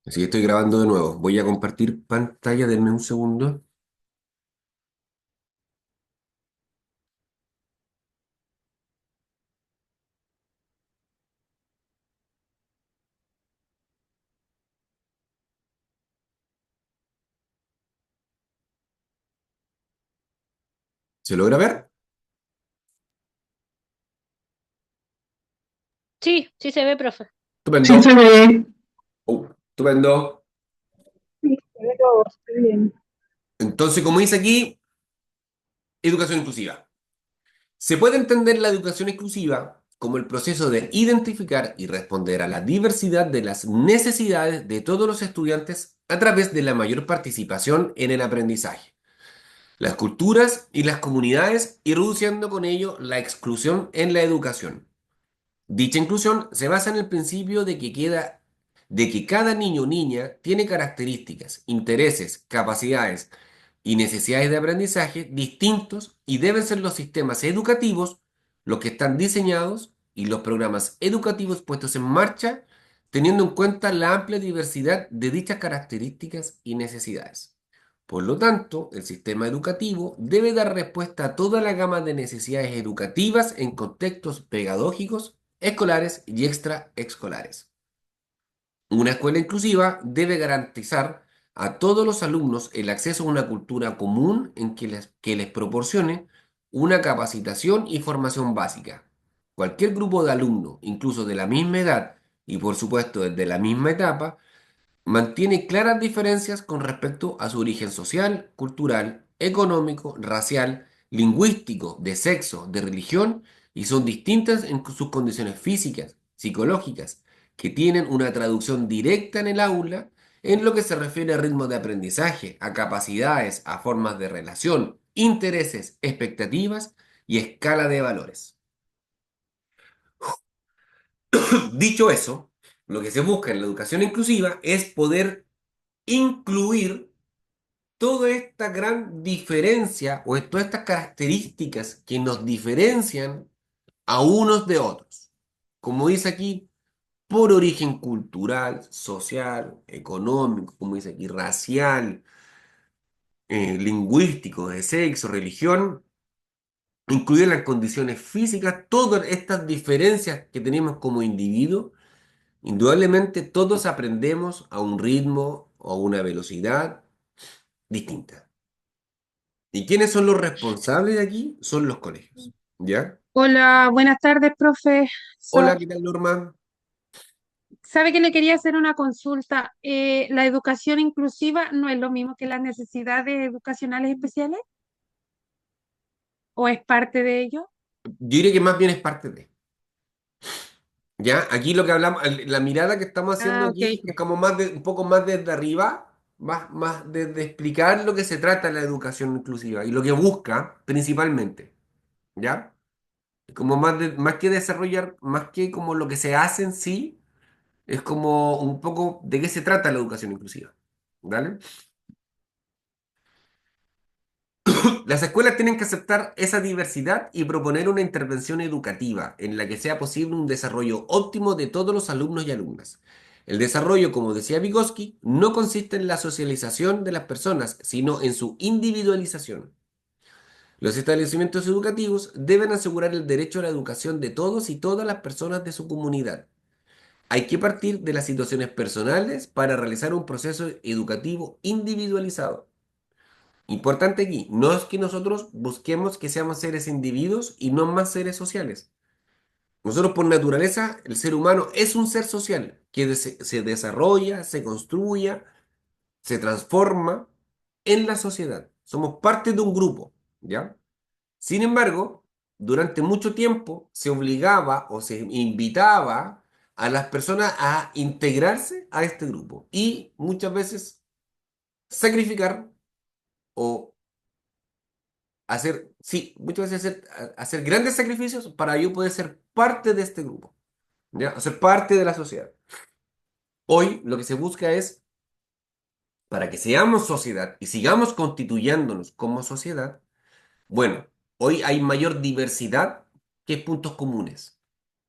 Así que estoy grabando de nuevo. Voy a compartir pantalla, denme un segundo. ¿Se logra ver? Sí, sí se ve, profe. Estupendo. Sí, se ve. Estupendo. Sí, se ve todo, se ve bien. Entonces, como dice aquí, educación inclusiva. Se puede entender la educación inclusiva como el proceso de identificar y responder a la diversidad de las necesidades de todos los estudiantes a través de la mayor participación en el aprendizaje, las culturas y las comunidades, y reduciendo con ello la exclusión en la educación. Dicha inclusión se basa en el principio de que cada niño o niña tiene características, intereses, capacidades y necesidades de aprendizaje distintos, y deben ser los sistemas educativos los que están diseñados y los programas educativos puestos en marcha teniendo en cuenta la amplia diversidad de dichas características y necesidades. Por lo tanto, el sistema educativo debe dar respuesta a toda la gama de necesidades educativas en contextos pedagógicos, escolares y extraescolares. Una escuela inclusiva debe garantizar a todos los alumnos el acceso a una cultura común que les proporcione una capacitación y formación básica. Cualquier grupo de alumnos, incluso de la misma edad y por supuesto desde la misma etapa, mantiene claras diferencias con respecto a su origen social, cultural, económico, racial, lingüístico, de sexo, de religión, y son distintas en sus condiciones físicas, psicológicas, que tienen una traducción directa en el aula en lo que se refiere a ritmo de aprendizaje, a capacidades, a formas de relación, intereses, expectativas y escala de valores. Dicho eso, lo que se busca en la educación inclusiva es poder incluir toda esta gran diferencia o todas estas características que nos diferencian a unos de otros. Como dice aquí, por origen cultural, social, económico, como dice aquí, racial, lingüístico, de sexo, religión, incluir las condiciones físicas, todas estas diferencias que tenemos como individuo, indudablemente todos aprendemos a un ritmo o a una velocidad distinta. ¿Y quiénes son los responsables de aquí? Son los colegios. ¿Ya? Hola, buenas tardes, profe. Hola, ¿qué tal, Norma? ¿Sabe que le quería hacer una consulta? ¿La educación inclusiva no es lo mismo que las necesidades educacionales especiales? ¿O es parte de ello? Yo diría que más bien es parte de. ¿Ya? Aquí lo que hablamos, la mirada que estamos haciendo Ah, ok. aquí es como más un poco más desde arriba, más de explicar lo que se trata de la educación inclusiva y lo que busca principalmente. ¿Ya? Como más que desarrollar, más que como lo que se hace en sí, es como un poco de qué se trata la educación inclusiva. ¿Vale? Las escuelas tienen que aceptar esa diversidad y proponer una intervención educativa en la que sea posible un desarrollo óptimo de todos los alumnos y alumnas. El desarrollo, como decía Vygotsky, no consiste en la socialización de las personas, sino en su individualización. Los establecimientos educativos deben asegurar el derecho a la educación de todos y todas las personas de su comunidad. Hay que partir de las situaciones personales para realizar un proceso educativo individualizado. Importante aquí, no es que nosotros busquemos que seamos seres individuos y no más seres sociales. Nosotros por naturaleza, el ser humano es un ser social que se desarrolla, se construye, se transforma en la sociedad. Somos parte de un grupo, ¿ya? Sin embargo, durante mucho tiempo se obligaba o se invitaba a las personas a integrarse a este grupo y muchas veces sacrificar o hacer, sí, muchas veces hacer grandes sacrificios para yo poder ser parte de este grupo, ¿ya? O ser parte de la sociedad. Hoy lo que se busca es, para que seamos sociedad y sigamos constituyéndonos como sociedad, bueno, hoy hay mayor diversidad que puntos comunes,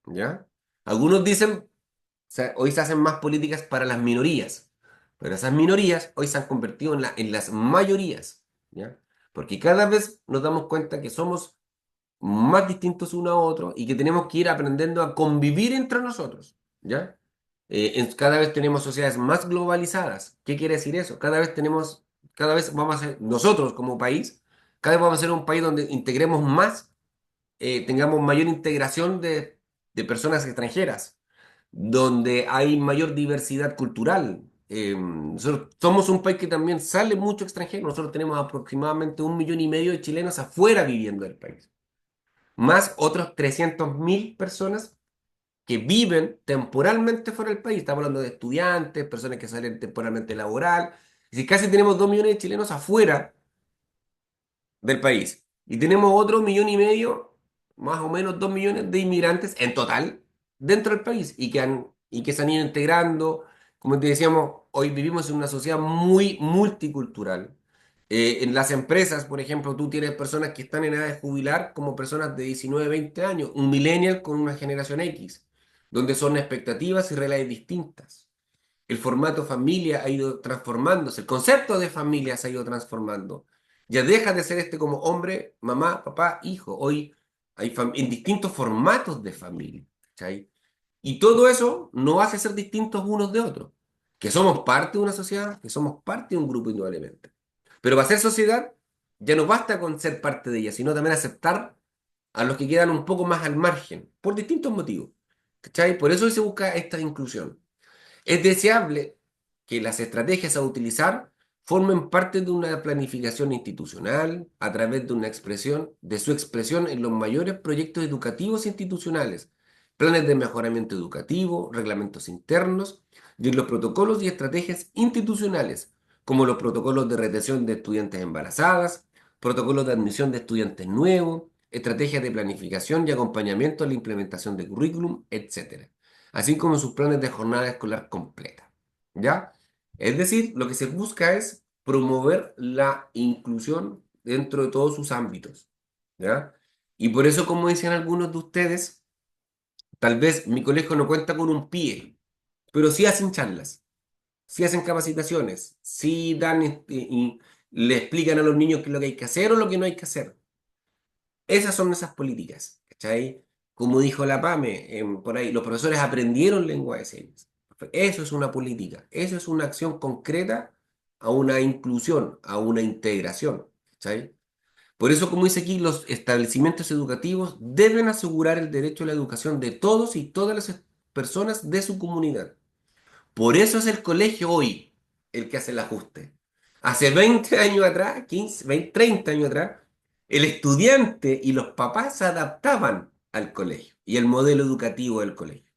¿ya? Algunos dicen, o sea, hoy se hacen más políticas para las minorías. Pero esas minorías hoy se han convertido en las mayorías, ¿ya? Porque cada vez nos damos cuenta que somos más distintos uno a otro y que tenemos que ir aprendiendo a convivir entre nosotros, ¿ya? Cada vez tenemos sociedades más globalizadas. ¿Qué quiere decir eso? Cada vez vamos a ser, nosotros como país, cada vez vamos a ser un país donde integremos más, tengamos mayor integración de personas extranjeras, donde hay mayor diversidad cultural. Nosotros somos un país que también sale mucho extranjero. Nosotros tenemos aproximadamente 1,5 millones de chilenos afuera viviendo del país, más otros 300.000 personas que viven temporalmente fuera del país. Estamos hablando de estudiantes, personas que salen temporalmente laboral. Si casi tenemos 2 millones de chilenos afuera del país. Y tenemos otro 1,5 millones, más o menos 2 millones de inmigrantes en total dentro del país y que se han ido integrando. Como te decíamos, hoy vivimos en una sociedad muy multicultural. En las empresas, por ejemplo, tú tienes personas que están en edad de jubilar como personas de 19 20 años, un millennial con una generación X, donde son expectativas y realidades distintas. El formato familia ha ido transformándose, el concepto de familia se ha ido transformando. Ya deja de ser este como hombre, mamá, papá, hijo. Hoy hay en distintos formatos de familia. ¿Cachai? Y todo eso nos hace ser distintos unos de otros. Que somos parte de una sociedad, que somos parte de un grupo indudablemente. Pero para ser sociedad, ya no basta con ser parte de ella, sino también aceptar a los que quedan un poco más al margen, por distintos motivos. ¿Cachai? Por eso se busca esta inclusión. Es deseable que las estrategias a utilizar formen parte de una planificación institucional a través de una expresión, de su expresión en los mayores proyectos educativos institucionales, planes de mejoramiento educativo, reglamentos internos y en los protocolos y estrategias institucionales, como los protocolos de retención de estudiantes embarazadas, protocolos de admisión de estudiantes nuevos, estrategias de planificación y acompañamiento a la implementación de currículum, etcétera, así como sus planes de jornada escolar completa. ¿Ya? Es decir, lo que se busca es promover la inclusión dentro de todos sus ámbitos. ¿Ya? Y por eso, como dicen algunos de ustedes, tal vez mi colegio no cuenta con un PIE, pero sí hacen charlas, sí hacen capacitaciones, sí dan y le explican a los niños qué es lo que hay que hacer o lo que no hay que hacer. Esas son esas políticas, ¿cachai? Como dijo la PAME, por ahí, los profesores aprendieron lengua de señas. Eso es una política, eso es una acción concreta a una inclusión, a una integración, ¿cachai? Por eso, como dice aquí, los establecimientos educativos deben asegurar el derecho a la educación de todos y todas las personas de su comunidad. Por eso es el colegio hoy el que hace el ajuste. Hace 20 años atrás, 15, 20, 30 años atrás, el estudiante y los papás se adaptaban al colegio y el modelo educativo del colegio.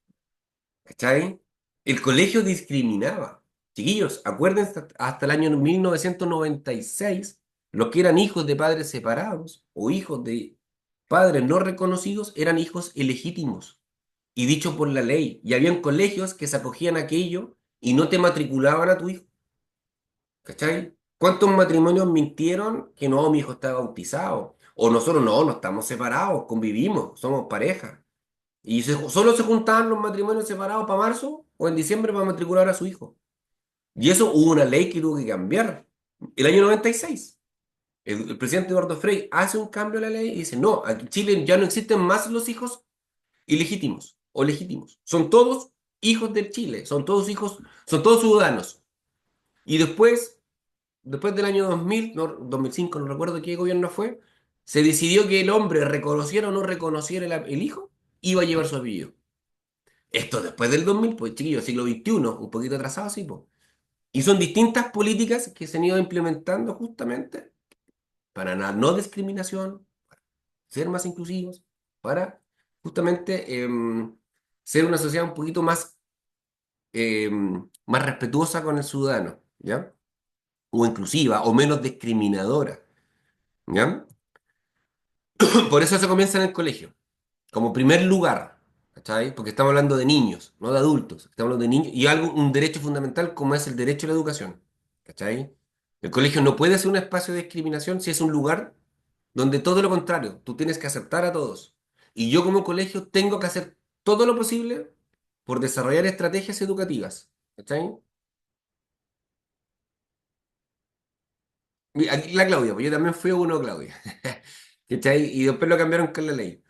¿Cachai? El colegio discriminaba. Chiquillos, acuérdense hasta el año 1996, los que eran hijos de padres separados o hijos de padres no reconocidos eran hijos ilegítimos y dicho por la ley. Y habían colegios que se acogían a aquello y no te matriculaban a tu hijo. ¿Cachai? ¿Cuántos matrimonios mintieron que no, mi hijo está bautizado? O nosotros no estamos separados, convivimos, somos pareja. Y solo se juntaban los matrimonios separados para marzo o en diciembre para matricular a su hijo. Y eso hubo una ley que tuvo que cambiar. El año 96. El presidente Eduardo Frei hace un cambio a la ley y dice, no, aquí en Chile ya no existen más los hijos ilegítimos o legítimos. Son todos hijos de Chile, son todos hijos, son todos ciudadanos. Y después del año 2000, no, 2005, no recuerdo qué gobierno fue, se decidió que el hombre reconociera o no reconociera el hijo, iba a llevar su apellido. Esto después del 2000, pues chiquillos, siglo XXI, un poquito atrasado, sí, pues. Y son distintas políticas que se han ido implementando justamente para la no discriminación, ser más inclusivos, para justamente ser una sociedad un poquito más respetuosa con el ciudadano, ¿ya? O inclusiva, o menos discriminadora, ¿ya? Por eso se comienza en el colegio, como primer lugar, ¿cachai? Porque estamos hablando de niños, no de adultos, estamos hablando de niños y un derecho fundamental como es el derecho a la educación, ¿cachai? El colegio no puede ser un espacio de discriminación si es un lugar donde todo lo contrario, tú tienes que aceptar a todos. Y yo como colegio tengo que hacer todo lo posible por desarrollar estrategias educativas, ¿cachai? Aquí la Claudia, pues yo también fui uno, Claudia. ¿Cachai? Y después lo cambiaron con la ley.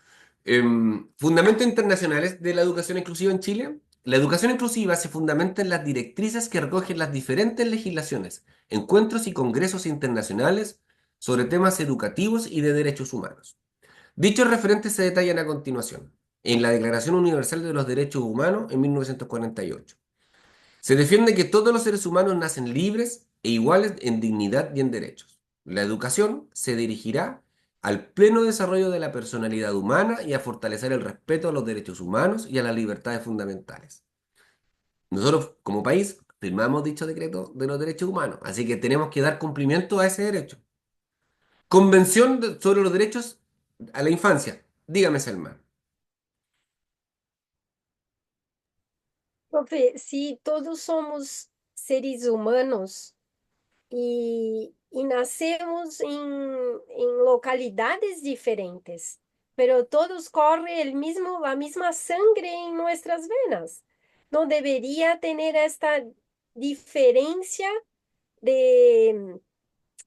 Fundamentos internacionales de la educación inclusiva en Chile. La educación inclusiva se fundamenta en las directrices que recogen las diferentes legislaciones, encuentros y congresos internacionales sobre temas educativos y de derechos humanos. Dichos referentes se detallan a continuación en la Declaración Universal de los Derechos Humanos en 1948. Se defiende que todos los seres humanos nacen libres e iguales en dignidad y en derechos. La educación se dirigirá al pleno desarrollo de la personalidad humana y a fortalecer el respeto a los derechos humanos y a las libertades fundamentales. Nosotros, como país, firmamos dicho decreto de los derechos humanos, así que tenemos que dar cumplimiento a ese derecho. Sobre los derechos a la infancia. Dígame, Selma. Profe, si todos somos seres humanos y nacemos en localidades diferentes, pero todos corre la misma sangre en nuestras venas, ¿no debería tener esta diferencia de,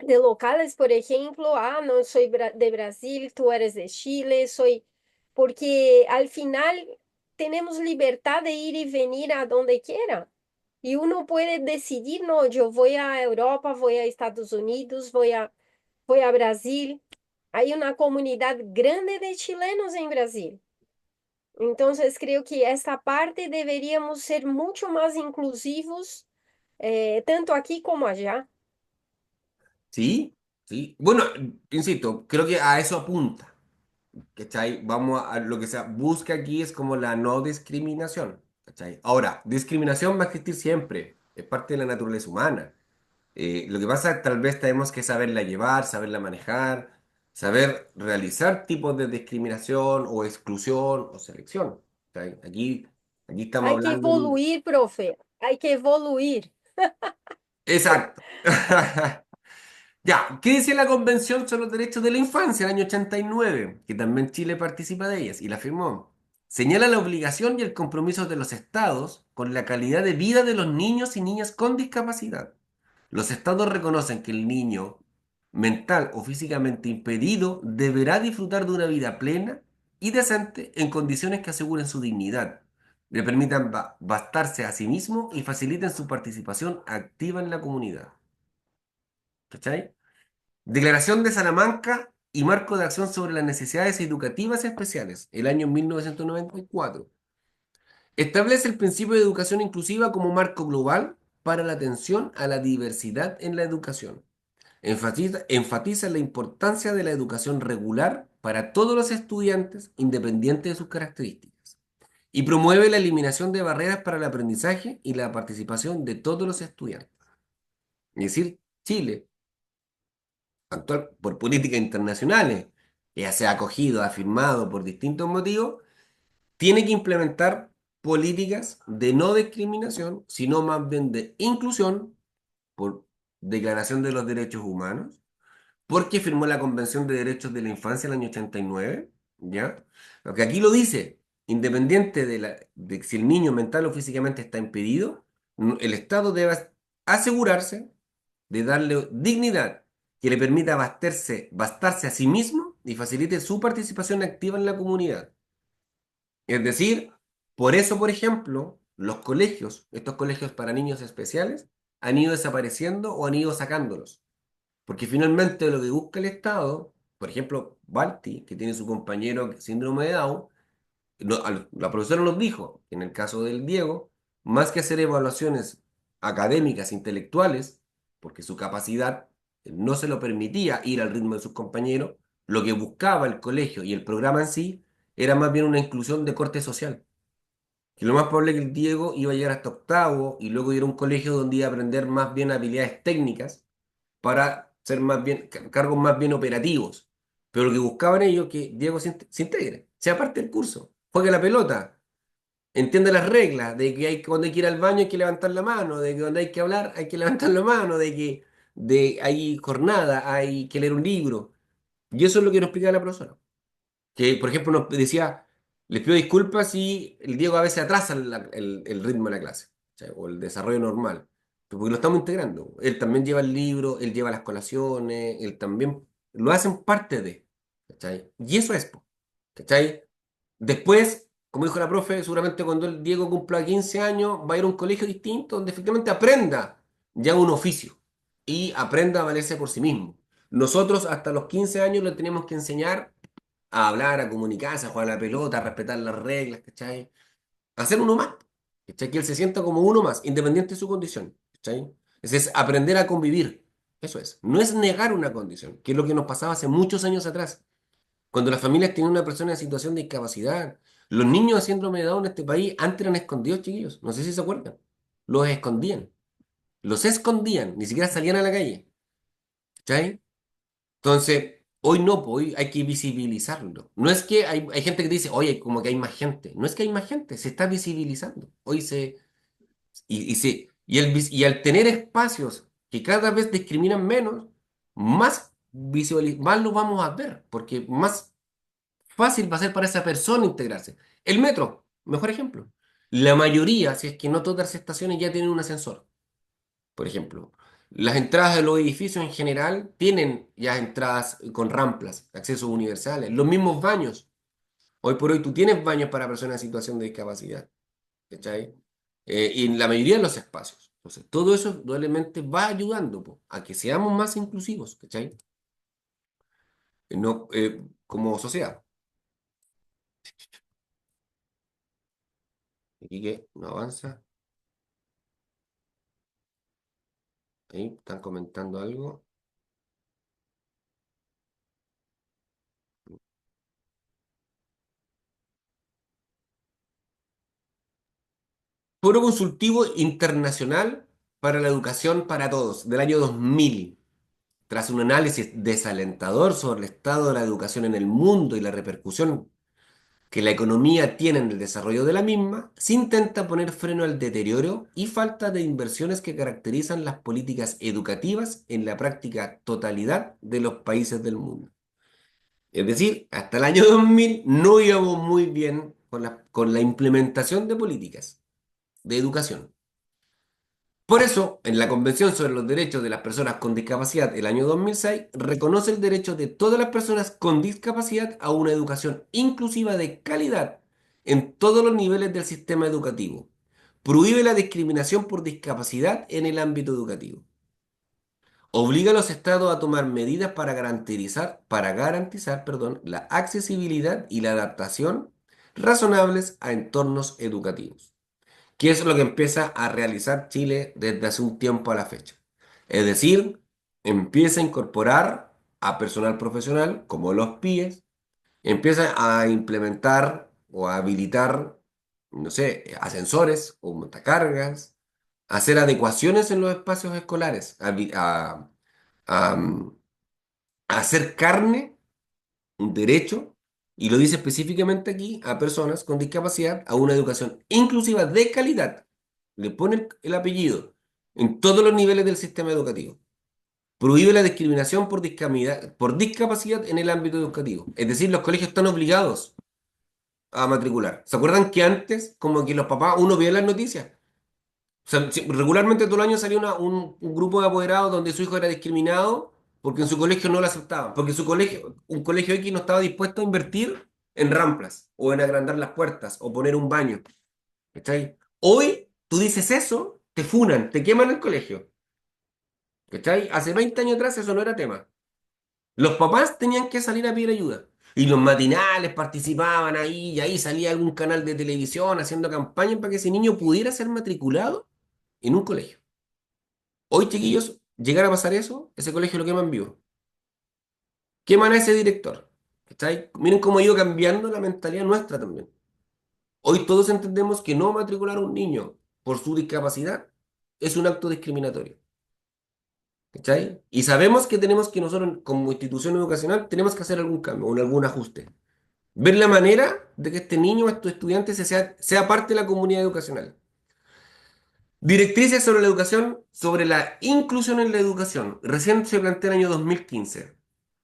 de locales, por ejemplo? Ah, no soy de Brasil, tú eres de Chile, soy, porque al final tenemos libertad de ir y venir a donde quiera. Y uno puede decidir, no, yo voy a Europa, voy a Estados Unidos, voy a Brasil. Hay una comunidad grande de chilenos en Brasil. Entonces creo que esta parte deberíamos ser mucho más inclusivos, tanto aquí como allá. ¿Sí? ¿Sí? Bueno, insisto, creo que a eso apunta. ¿Cachai? Vamos a lo que se busca aquí es como la no discriminación. ¿Cachai? Ahora, discriminación va a existir siempre. Es parte de la naturaleza humana. Lo que pasa es que tal vez tenemos que saberla llevar, saberla manejar, saber realizar tipos de discriminación o exclusión o selección. ¿Cachai? Aquí estamos Hay que hablando de un... evoluir, profe, hay que evoluir. Exacto. Ya, ¿qué dice la Convención sobre los Derechos de la Infancia del año 89? Que también Chile participa de ellas y la firmó. Señala la obligación y el compromiso de los estados con la calidad de vida de los niños y niñas con discapacidad. Los estados reconocen que el niño mental o físicamente impedido deberá disfrutar de una vida plena y decente en condiciones que aseguren su dignidad, le permitan bastarse a sí mismo y faciliten su participación activa en la comunidad. ¿Cachai? Declaración de Salamanca y Marco de Acción sobre las Necesidades Educativas Especiales, el año 1994. Establece el principio de educación inclusiva como marco global para la atención a la diversidad en la educación. Enfatiza la importancia de la educación regular para todos los estudiantes, independiente de sus características. Y promueve la eliminación de barreras para el aprendizaje y la participación de todos los estudiantes. Es decir, Chile actual por políticas internacionales, que ya se ha acogido, ha firmado por distintos motivos, tiene que implementar políticas de no discriminación, sino más bien de inclusión por Declaración de los Derechos Humanos, porque firmó la Convención de Derechos de la Infancia el año 89, ¿ya? Porque aquí lo dice, independiente de si el niño mental o físicamente está impedido, el Estado debe asegurarse de darle dignidad que le permita bastarse a sí mismo y facilite su participación activa en la comunidad. Es decir, por eso, por ejemplo, los colegios, estos colegios para niños especiales, han ido desapareciendo o han ido sacándolos. Porque finalmente lo que busca el Estado, por ejemplo, Balti, que tiene su compañero síndrome de Down, la profesora nos dijo, en el caso del Diego, más que hacer evaluaciones académicas, intelectuales, porque su capacidad no se lo permitía ir al ritmo de sus compañeros, lo que buscaba el colegio y el programa en sí era más bien una inclusión de corte social. Que lo más probable es que el Diego iba a llegar hasta octavo y luego ir a un colegio donde iba a aprender más bien habilidades técnicas para ser más bien, cargos más bien operativos. Pero lo que buscaban ellos es que Diego se integre, sea parte del curso, juegue la pelota, entienda las reglas, de que cuando hay que ir al baño hay que levantar la mano, de que cuando hay que hablar hay que levantar la mano, hay jornada, hay que leer un libro. Y eso es lo que nos explicaba la profesora. Que, por ejemplo, nos decía, les pido disculpas si el Diego a veces atrasa el ritmo de la clase, ¿cachai? O el desarrollo normal. porque lo estamos integrando. Él también lleva el libro, él lleva las colaciones, él también lo hacen parte de, ¿cachai? Y eso es, po, ¿cachai? Después, como dijo la profe, seguramente cuando el Diego cumpla 15 años, va a ir a un colegio distinto donde efectivamente aprenda ya un oficio y aprenda a valerse por sí mismo. Nosotros hasta los 15 años le tenemos que enseñar a hablar, a comunicarse, a jugar a la pelota, a respetar las reglas, ¿cachai? A ser uno más, ¿cachai? Que él se sienta como uno más, independiente de su condición, ¿cachai? Ese es aprender a convivir, eso es. No es negar una condición, que es lo que nos pasaba hace muchos años atrás. Cuando las familias tienen una persona en situación de discapacidad, los niños de síndrome de Down en este país antes eran escondidos, chiquillos. No sé si se acuerdan. Los escondían. Los escondían. Ni siquiera salían a la calle. ¿Cachai? Entonces, hoy no, pues, hoy hay que visibilizarlo. No es que hay gente que dice, oye, como que hay más gente. No es que hay más gente, se está visibilizando. Hoy se. Y al tener espacios que cada vez discriminan menos, más lo vamos a ver. Porque más fácil va a ser para esa persona integrarse. El metro, mejor ejemplo. La mayoría, si es que no todas las estaciones ya tienen un ascensor, por ejemplo. Las entradas de los edificios en general tienen ya entradas con rampas, accesos universales, los mismos baños. Hoy por hoy tú tienes baños para personas en situación de discapacidad, ¿cachai? Y en la mayoría de los espacios. Entonces, todo eso probablemente va ayudando po, a que seamos más inclusivos, ¿cachai? No, como sociedad. Aquí que no avanza. Ahí están comentando algo. Foro Consultivo Internacional para la Educación para Todos, del año 2000. Tras un análisis desalentador sobre el estado de la educación en el mundo y la repercusión que la economía tiene en el desarrollo de la misma, se intenta poner freno al deterioro y falta de inversiones que caracterizan las políticas educativas en la práctica totalidad de los países del mundo. Es decir, hasta el año 2000 no íbamos muy bien con la implementación de políticas de educación. Por eso, en la Convención sobre los Derechos de las Personas con Discapacidad del año 2006, reconoce el derecho de todas las personas con discapacidad a una educación inclusiva de calidad en todos los niveles del sistema educativo. Prohíbe la discriminación por discapacidad en el ámbito educativo. Obliga a los estados a tomar medidas para garantizar, la accesibilidad y la adaptación razonables a entornos educativos, que es lo que empieza a realizar Chile desde hace un tiempo a la fecha. Es decir, empieza a incorporar a personal profesional, como los PIEs, empieza a implementar o a habilitar, no sé, ascensores o montacargas, hacer adecuaciones en los espacios escolares, a- a hacer carne un derecho, y lo dice específicamente aquí, a personas con discapacidad a una educación inclusiva de calidad. Le pone el apellido en todos los niveles del sistema educativo. Prohíbe la discriminación por discapacidad en el ámbito educativo. Es decir, los colegios están obligados a matricular. ¿Se acuerdan que antes, como que los papás, uno veía las noticias? O sea, regularmente todo el año salía un grupo de apoderados donde su hijo era discriminado porque en su colegio no lo aceptaban, porque un colegio X no estaba dispuesto a invertir en ramplas o en agrandar las puertas o poner un baño. ¿Cachai? Hoy tú dices eso, te funan, te queman el colegio. ¿Cachai? Hace 20 años atrás eso no era tema. Los papás tenían que salir a pedir ayuda. Y los matinales participaban ahí, y ahí salía algún canal de televisión haciendo campaña para que ese niño pudiera ser matriculado en un colegio. Hoy, chiquillos, llegar a pasar eso, ese colegio lo queman vivo. Queman a ese director. ¿Cachai? Miren cómo ha ido cambiando la mentalidad nuestra también. Hoy todos entendemos que no matricular a un niño por su discapacidad es un acto discriminatorio. ¿Cachai? Y sabemos que tenemos que nosotros, como institución educacional, tenemos que hacer algún cambio o algún ajuste. Ver la manera de que este niño o este estudiante sea parte de la comunidad educacional. Directrices sobre la educación, sobre la inclusión en la educación. Recién se plantea el año 2015.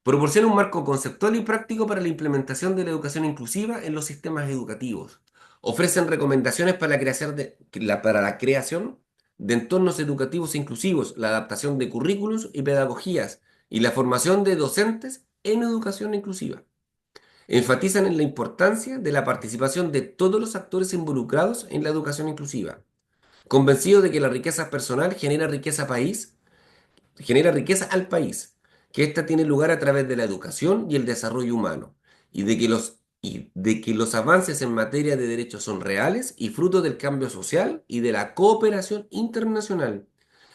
Proporciona un marco conceptual y práctico para la implementación de la educación inclusiva en los sistemas educativos. Ofrecen recomendaciones para la creación de entornos educativos inclusivos, la adaptación de currículos y pedagogías y la formación de docentes en educación inclusiva. Enfatizan en la importancia de la participación de todos los actores involucrados en la educación inclusiva, convencidos de que la riqueza personal genera riqueza al país, que ésta tiene lugar a través de la educación y el desarrollo humano, y de que los avances en materia de derechos son reales y fruto del cambio social y de la cooperación internacional.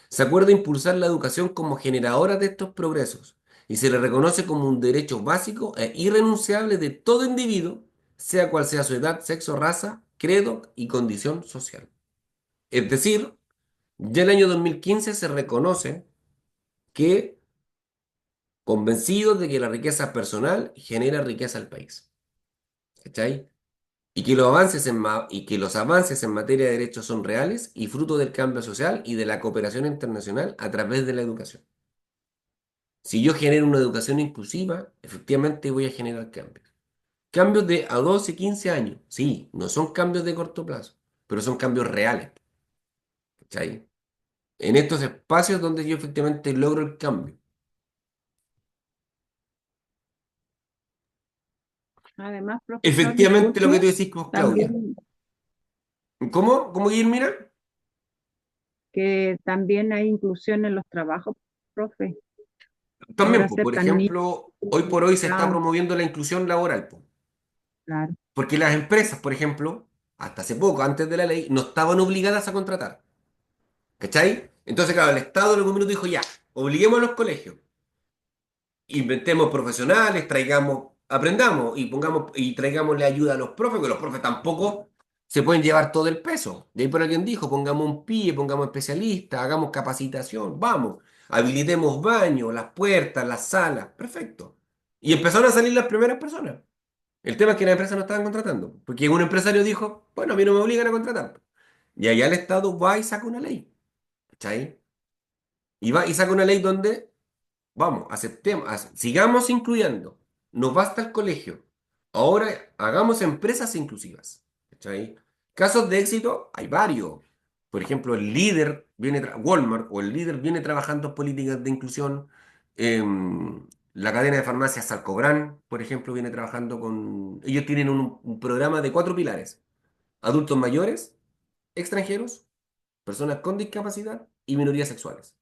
Se acuerda impulsar la educación como generadora de estos progresos y se le reconoce como un derecho básico e irrenunciable de todo individuo, sea cual sea su edad, sexo, raza, credo y condición social. Es decir, ya en el año 2015 se reconoce que convencidos de que la riqueza personal genera riqueza al país. ¿Cachai? Y que los avances en materia de derechos son reales y fruto del cambio social y de la cooperación internacional a través de la educación. Si yo genero una educación inclusiva, efectivamente voy a generar cambios. Cambios de a 12, 15 años. Sí, no son cambios de corto plazo, pero son cambios reales. ¿Cachai? En estos espacios donde yo efectivamente logro el cambio. Además, profesor, Efectivamente lo que disculpe, tú decís, pues, Claudia. también ¿Cómo? ¿Cómo, Guillermina? que también hay inclusión en los trabajos, profe. También, Ahora pues, por aceptan niños, ejemplo, hoy por hoy se está ah, promoviendo la inclusión laboral, pues, claro, porque las empresas, por ejemplo, hasta hace poco, antes de la ley, no estaban obligadas a contratar. ¿Cachai? Entonces, claro, el Estado en algún minuto dijo, ya, obliguemos a los colegios, inventemos profesionales, traigamos, aprendamos y pongamos y traigámosle ayuda a los profes, que los profes tampoco se pueden llevar todo el peso. De ahí por alguien dijo, pongamos un PIE, pongamos especialistas, hagamos capacitación, vamos, habilitemos baños, las puertas, las salas, perfecto. Y empezaron a salir las primeras personas. El tema es que las empresas no estaban contratando, porque un empresario dijo, bueno, a mí no me obligan a contratar. Y allá el Estado va y saca una ley, ¿cachai? Y va y saca una ley donde vamos, aceptemos, sigamos incluyendo. Nos basta el colegio. Ahora hagamos empresas inclusivas. ¿Cachai? Casos de éxito hay varios. Por ejemplo, Walmart o el líder viene trabajando en políticas de inclusión. La cadena de farmacias Salcobran, por ejemplo, viene trabajando con... Ellos tienen un programa de 4 pilares. Adultos mayores, extranjeros, personas con discapacidad y minorías sexuales.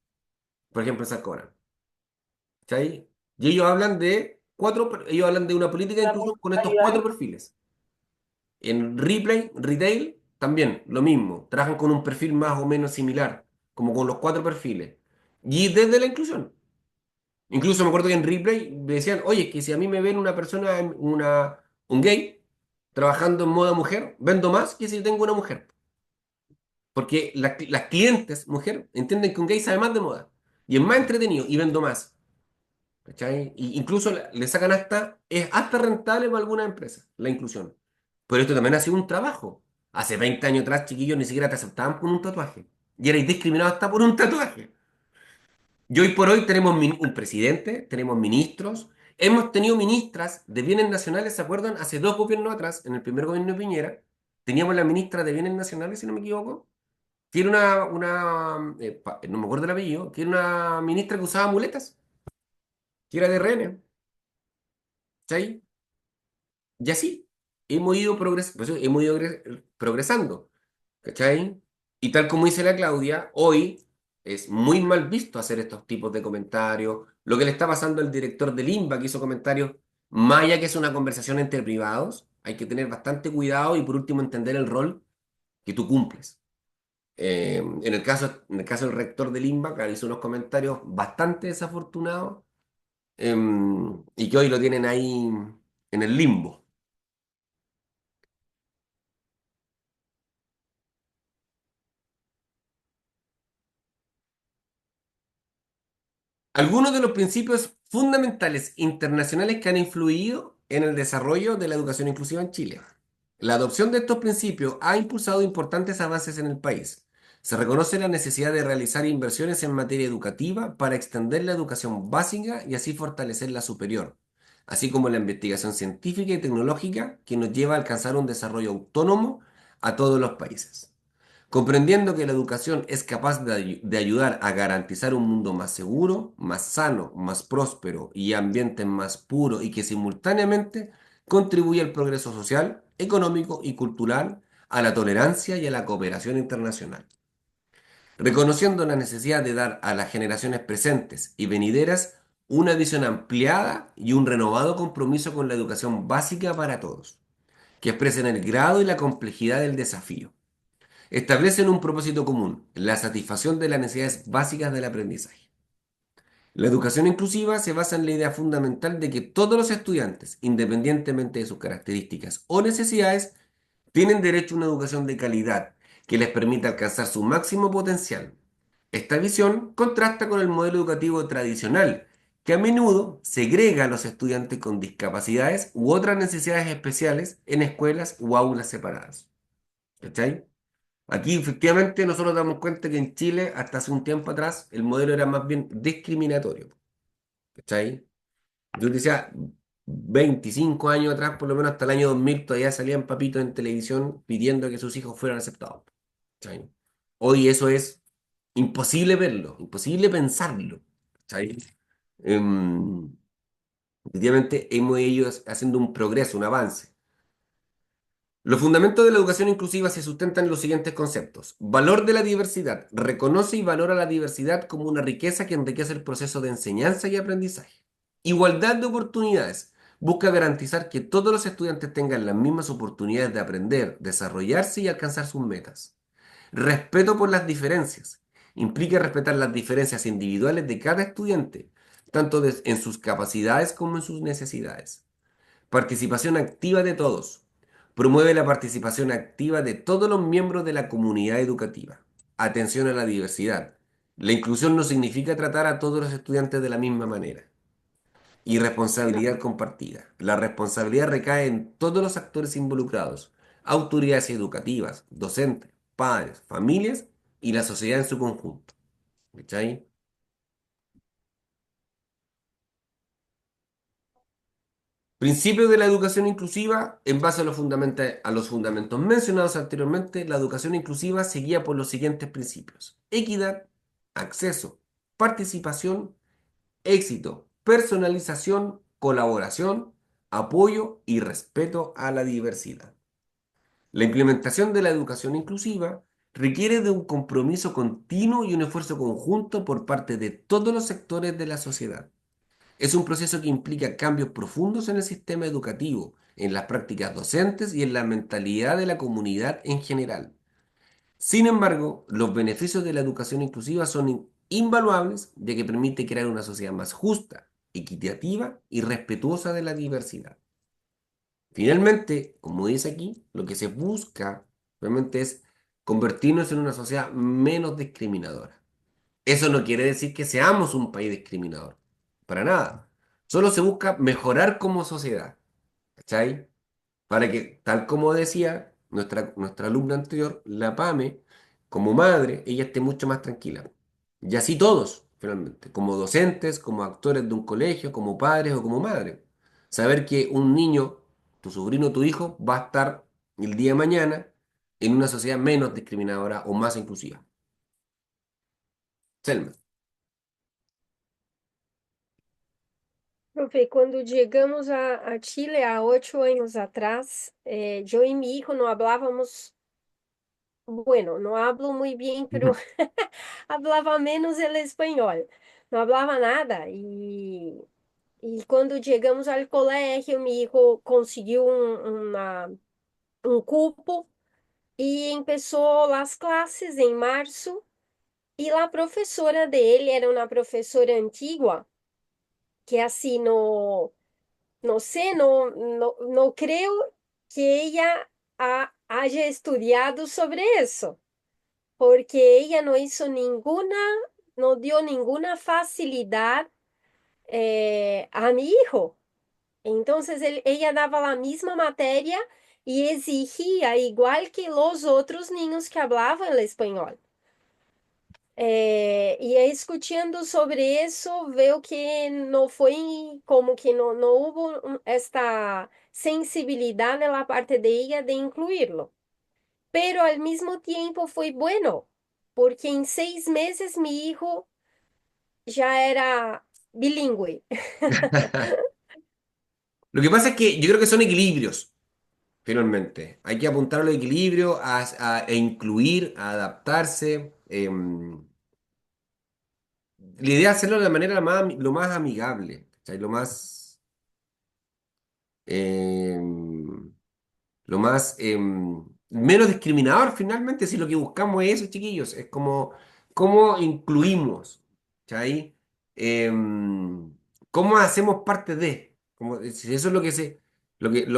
Por ejemplo, en Salcobran. ¿Cachai? Y ellos hablan de una política de inclusión con estos 4 perfiles. En Retail, también lo mismo. Trabajan con un perfil más o menos similar, como con los 4 perfiles. Y desde la inclusión. Incluso me acuerdo que en Ripley me decían, oye, que si a mí me ven una persona, un gay, trabajando en moda mujer, vendo más que si tengo una mujer. Porque las clientes, mujer, entienden que un gay sabe más de moda. Y es más entretenido y vendo más. ¿Cachai? Y incluso le sacan es hasta rentable para algunas empresas la inclusión. Pero esto también ha sido un trabajo. Hace 20 años atrás, chiquillos, ni siquiera te aceptaban con un tatuaje. Y erais discriminados hasta por un tatuaje. Y hoy por hoy tenemos un presidente, tenemos ministros, hemos tenido ministras de bienes nacionales, ¿se acuerdan? Hace 2 gobiernos atrás, en el primer gobierno de Piñera, teníamos la ministra de bienes nacionales, si no me equivoco, que era no me acuerdo el apellido, que era una ministra que usaba muletas, que era de RN. ¿Cachai? Y así hemos ido progresando, ¿cachai? Y tal como dice la Claudia, hoy es muy mal visto hacer estos tipos de comentarios. Lo que le está pasando al director del INBA, que hizo comentarios, más allá que es una conversación entre privados, hay que tener bastante cuidado y por último entender el rol que tú cumples. En el caso del rector del INBA, que hizo unos comentarios bastante desafortunados, y que hoy lo tienen ahí en el limbo. Algunos de los principios fundamentales internacionales que han influido en el desarrollo de la educación inclusiva en Chile. La adopción de estos principios ha impulsado importantes avances en el país. Se reconoce la necesidad de realizar inversiones en materia educativa para extender la educación básica y así fortalecer la superior, así como la investigación científica y tecnológica que nos lleva a alcanzar un desarrollo autónomo a todos los países. comprendiendo que la educación es capaz de ayudar a garantizar un mundo más seguro, más sano, más próspero y ambiente más puro y que simultáneamente contribuye al progreso social, económico y cultural, a la tolerancia y a la cooperación internacional. Reconociendo la necesidad de dar a las generaciones presentes y venideras una visión ampliada y un renovado compromiso con la educación básica para todos, que expresen el grado y la complejidad del desafío. Establecen un propósito común, la satisfacción de las necesidades básicas del aprendizaje. La educación inclusiva se basa en la idea fundamental de que todos los estudiantes, independientemente de sus características o necesidades, tienen derecho a una educación de calidad que les permita alcanzar su máximo potencial. Esta visión contrasta con el modelo educativo tradicional, que a menudo segrega a los estudiantes con discapacidades u otras necesidades especiales en escuelas o aulas separadas. ¿Cachai? Aquí efectivamente nosotros damos cuenta que en Chile, hasta hace un tiempo atrás, el modelo era más bien discriminatorio. ¿Cachai? Yo decía, 25 años atrás, por lo menos hasta el año 2000, todavía salían papitos en televisión pidiendo que sus hijos fueran aceptados. ¿Cachai? Hoy eso es imposible verlo, imposible pensarlo. ¿Cachai? Em, Efectivamente, hemos ido haciendo un progreso, un avance. Los fundamentos de la educación inclusiva se sustentan en los siguientes conceptos. Valor de la diversidad. Reconoce y valora la diversidad como una riqueza que enriquece el proceso de enseñanza y aprendizaje. Igualdad de oportunidades. Busca garantizar que todos los estudiantes tengan las mismas oportunidades de aprender, desarrollarse y alcanzar sus metas. Respeto por las diferencias. Implica respetar las diferencias individuales de cada estudiante, tanto en sus capacidades como en sus necesidades. Participación activa de todos. Promueve la participación activa de todos los miembros de la comunidad educativa. Atención a la diversidad. La inclusión no significa tratar a todos los estudiantes de la misma manera. Y responsabilidad compartida. La responsabilidad recae en todos los actores involucrados, autoridades educativas, docentes, padres, familias y la sociedad en su conjunto. ¿Cachai? Principios de la educación inclusiva, en base a los fundamentos mencionados anteriormente, la educación inclusiva se guía por los siguientes principios: equidad, acceso, participación, éxito, personalización, colaboración, apoyo y respeto a la diversidad. La implementación de la educación inclusiva requiere de un compromiso continuo y un esfuerzo conjunto por parte de todos los sectores de la sociedad. Es un proceso que implica cambios profundos en el sistema educativo, en las prácticas docentes y en la mentalidad de la comunidad en general. Sin embargo, los beneficios de la educación inclusiva son invaluables, ya que permite crear una sociedad más justa, equitativa y respetuosa de la diversidad. Finalmente, como dice aquí, lo que se busca realmente es convertirnos en una sociedad menos discriminadora. Eso no quiere decir que seamos un país discriminador, para nada. Solo se busca mejorar como sociedad, ¿cachai? Para que, tal como decía nuestra alumna anterior, la Pame, como madre, ella esté mucho más tranquila. Y así todos, finalmente, como docentes, como actores de un colegio, como padres o como madres. Saber que un niño, tu sobrino, tu hijo, va a estar el día de mañana en una sociedad menos discriminadora o más inclusiva. Selma. Profe, cuando llegamos a Chile há 8 años atrás, yo y mi hijo no hablábamos, bueno, no hablo muy bien, pero hablaba menos el español, no hablaba nada. Y cuando llegamos al colegio, mi hijo consiguió un cupo y empezó las clases en marzo. Y la profesora de él era una profesora antigua, que así no sé, no creo que ella haya estudiado sobre eso, porque ella no hizo ninguna, no dio ninguna facilidad a mi hijo. Entonces ella daba la misma materia y exigía igual que los otros niños que hablaban el español. Y escuchando sobre eso, veo que no fue como que no hubo esta sensibilidad de la parte de ella de incluirlo. pero al mismo tiempo fue bueno, porque en 6 meses mi hijo ya era bilingüe. Lo que pasa es que yo creo que son equilibrios, finalmente. Hay que apuntar al equilibrio, e incluir, a adaptarse. La idea es hacerlo de la manera lo más amigable, ¿cachai? Em, lo más menos discriminador finalmente, si lo que buscamos es eso, chiquillos, es como cómo incluimos, ¿cachai? Cómo hacemos parte de, como, si eso es lo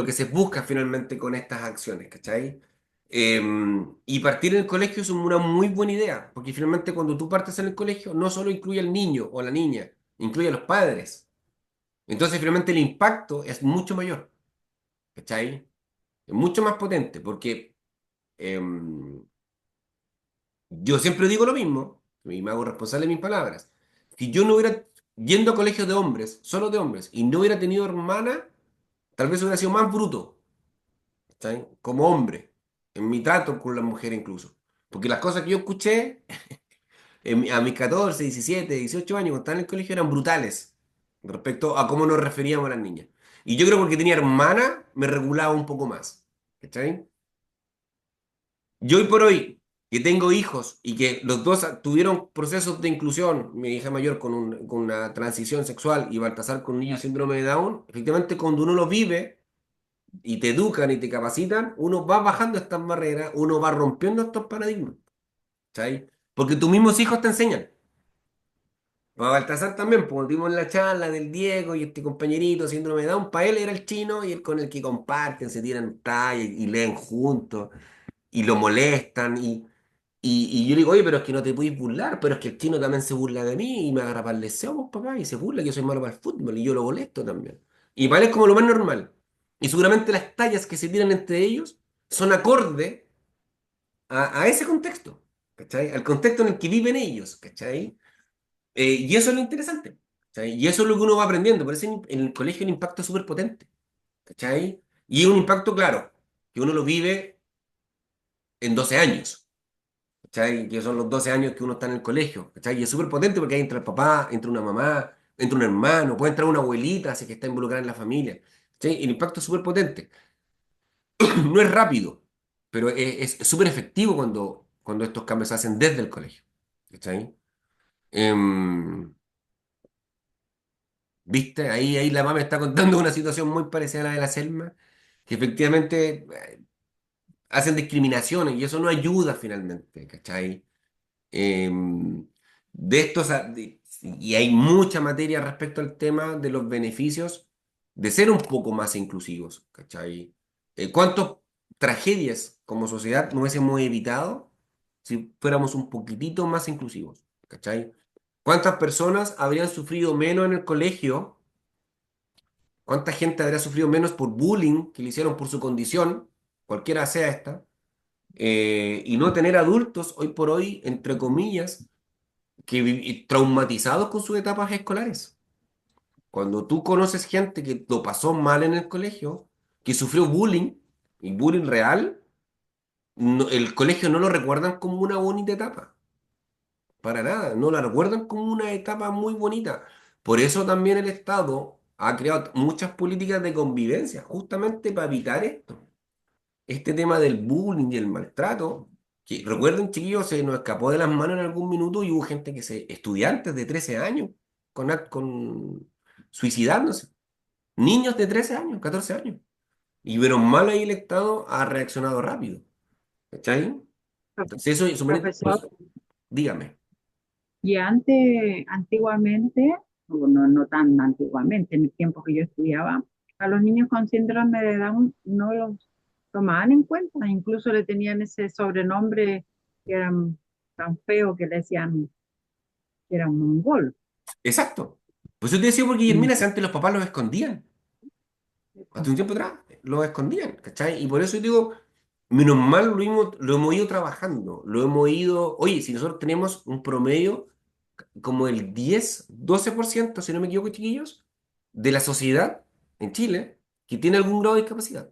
que se busca finalmente con estas acciones, ¿cachai? Y partir en el colegio es una muy buena idea, porque finalmente cuando tú partes en el colegio no solo incluye al niño o a la niña, incluye a los padres. Entonces finalmente el impacto es mucho mayor, ¿cachai? Es mucho más potente, porque em, yo siempre digo lo mismo, y me hago responsable de mis palabras. Si yo no hubiera yendo a colegios de hombres, solo de hombres, y no hubiera tenido hermana, tal vez hubiera sido más bruto, ¿cachai? Como hombre, en mi trato con la mujer incluso. Porque las cosas que yo escuché a mis 14, 17, 18 años, cuando estaba en el colegio, eran brutales respecto a cómo nos referíamos a las niñas. Y yo creo que porque tenía hermana, me regulaba un poco más, ¿cachai? Yo hoy por hoy, que tengo hijos y que los dos tuvieron procesos de inclusión, mi hija mayor con una transición sexual y Baltasar con un niño síndrome de Down, efectivamente cuando uno lo vive y te educan y te capacitan, uno va bajando estas barreras, uno va rompiendo estos paradigmas, ¿sabes? Porque tus mismos hijos te enseñan. Para Baltasar también, pues dimos la charla del Diego y este compañerito síndrome de Down, para él era el chino y el con el que comparten, se tiran talla y leen juntos y lo molestan y yo le digo, oye, pero es que no te puedes burlar, pero es que el chino también se burla de mí y me agarra para el deseo, pues, papá, y se burla que yo soy malo para el fútbol y yo lo molesto también. Y para él es como lo más normal. Y seguramente las tallas que se tiran entre ellos son acorde a ese contexto, ¿cachai? Al contexto en el que viven ellos, ¿cachai? Y eso es lo interesante, ¿cachai? Y eso es lo que uno va aprendiendo. Por eso en el colegio el impacto es súper potente, ¿cachai? Y es un impacto, claro, que uno lo vive en 12 años. ¿Cachai? Que son los 12 años que uno está en el colegio, ¿cachai? Y es súper potente porque ahí entra el papá, entra una mamá, entra un hermano, puede entrar una abuelita, así que está involucrada en la familia, ¿cachai? El impacto es súper potente. No es rápido, pero es súper efectivo cuando estos cambios se hacen desde el colegio, ¿cachai? Em, ¿Viste? Ahí la mamá me está contando una situación muy parecida a la de la Selma, que efectivamente hacen discriminaciones y eso no ayuda finalmente, ¿cachai? Eh, de estos, y hay mucha materia respecto al tema de los beneficios de ser un poco más inclusivos, ¿cachai? ¿Cuántas tragedias como sociedad no hubiésemos evitado si fuéramos un poquitito más inclusivos, ¿cachai? ¿Cuántas personas habrían sufrido menos en el colegio? ¿Cuánta gente habría sufrido menos por bullying que le hicieron por su condición, cualquiera sea esta? Y no tener adultos hoy por hoy, entre comillas, traumatizados con sus etapas escolares. Cuando tú conoces gente que lo pasó mal en el colegio, que sufrió bullying, y bullying real, el colegio no lo recuerdan como una bonita etapa, para nada, no la recuerdan como una etapa muy bonita. Por eso también el Estado ha creado muchas políticas de convivencia, justamente para evitar esto. Este tema del bullying y el maltrato, que recuerden, chiquillos, se nos escapó de las manos en algún minuto y hubo gente estudiantes de 13 años, con suicidándose, niños de 13 años, 14 años. Y menos mal ahí el Estado ha reaccionado rápido. ¿Cachai? Entonces eso, Profesor, dígame. y antiguamente, o no, no tan antiguamente, en el tiempo que yo estudiaba, a los niños con síndrome de Down no los tomaban en cuenta, incluso le tenían ese sobrenombre que era tan feo que le decían que era un mongol. Exacto. Pues yo te decía porque Y Guillermina, si antes los papás los escondían. Hasta un tiempo atrás los escondían, ¿cachai? Y por eso yo digo, menos mal lo hemos ido trabajando, lo hemos ido, oye, si nosotros tenemos un promedio como el 10, 12%, si no me equivoco, chiquillos, de la sociedad en Chile que tiene algún grado de discapacidad,